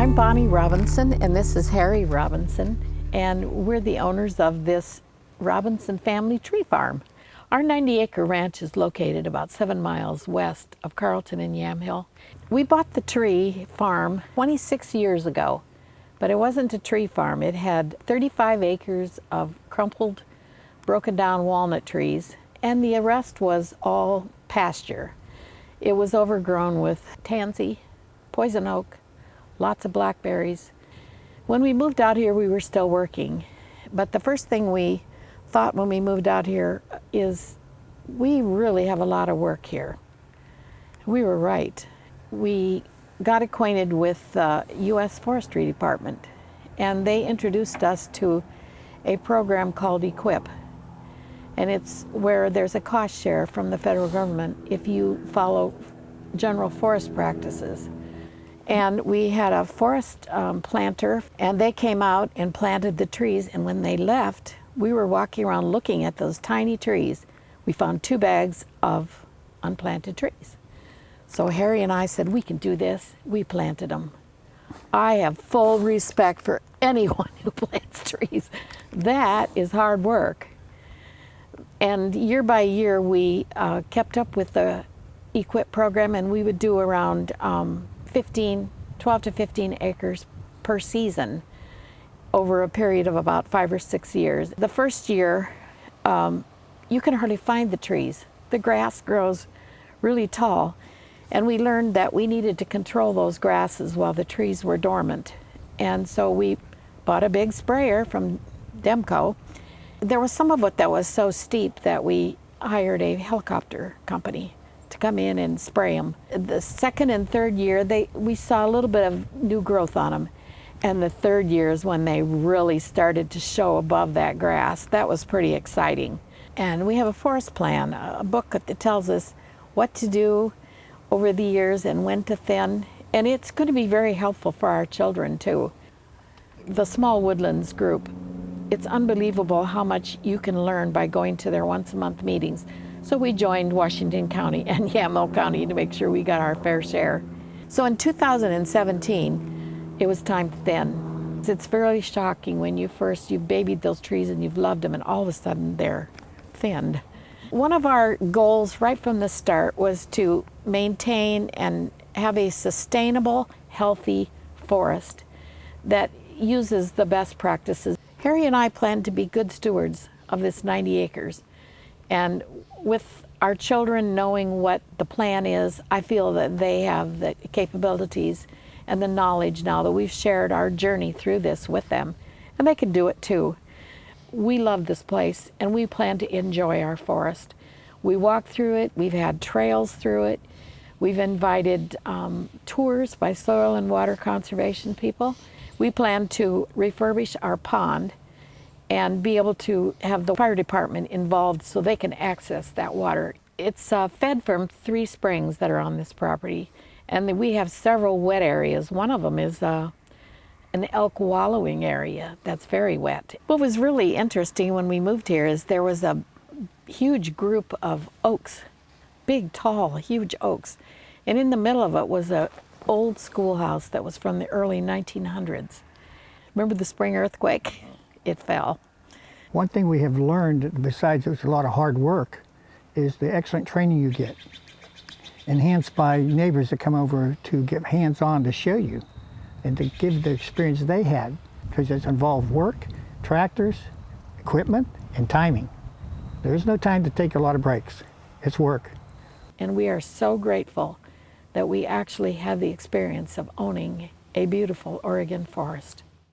I'm Bonnie Robinson, and this is Harry Robinson, and we're the owners of this Robinson family tree farm. Our 90-acre ranch is located about 7 miles west of Carlton in Yamhill. We bought the tree farm 26 years ago, but it wasn't a tree farm. It had 35 acres of crumpled, broken down walnut trees, and the rest was all pasture. It was overgrown with tansy, poison oak, lots of blackberries. When we moved out here, we were still working, but the first thing we thought when we moved out here is we really have a lot of work here. We were right. We got acquainted with the U.S. Forestry Department, and they introduced us to a program called EQIP. And it's where there's a cost share from the federal government if you follow general forest practices. And we had a forest planter, and they came out and planted the trees, and when they left, we were walking around looking at those tiny trees. We found 2 bags of unplanted trees. So Harry and I said, we can do this. We planted them. I have full respect for anyone who plants trees. That is hard work. And year by year, we kept up with the EQIP program, and we would do around 12 to 15 acres per season over a period of about 5 or 6 years. The first year, you can hardly find the trees. The grass grows really tall, and we learned that we needed to control those grasses while the trees were dormant. And so we bought a big sprayer from Demco. There was some of it that was so steep that we hired a helicopter company to come in and spray them. The second and third year, we saw a little bit of new growth on them. And the third year is when they really started to show above that grass. That was pretty exciting. And we have a forest plan, a book that tells us what to do over the years and when to thin. And it's going to be very helpful for our children too. The Small Woodlands group, it's unbelievable how much you can learn by going to their once-a-month meetings. So we joined Washington County and Yamhill County to make sure we got our fair share. So in 2017, it was time to thin. It's very shocking when you've babied those trees and you've loved them, and all of a sudden they're thinned. One of our goals right from the start was to maintain and have a sustainable, healthy forest that uses the best practices. Harry and I plan to be good stewards of this 90 acres. And with our children knowing what the plan is, I feel that they have the capabilities and the knowledge now that we've shared our journey through this with them, and they can do it too. We love this place, and we plan to enjoy our forest. We walk through it, we've had trails through it, we've invited tours by soil and water conservation people. We plan to refurbish our pond and be able to have the fire department involved so they can access that water. It's fed from 3 springs that are on this property, and we have several wet areas. One of them is an elk wallowing area that's very wet. What was really interesting when we moved here is there was a huge group of oaks, big, tall, huge oaks, and in the middle of it was an old schoolhouse that was from the early 1900s. Remember the spring earthquake? It fell. One thing we have learned, besides it's a lot of hard work, is the excellent training you get, enhanced by neighbors that come over to get hands-on to show you and to give the experience they had, because it's involved work, tractors, equipment, and timing. There is no time to take a lot of breaks. It's work. And we are so grateful that we actually have the experience of owning a beautiful Oregon forest.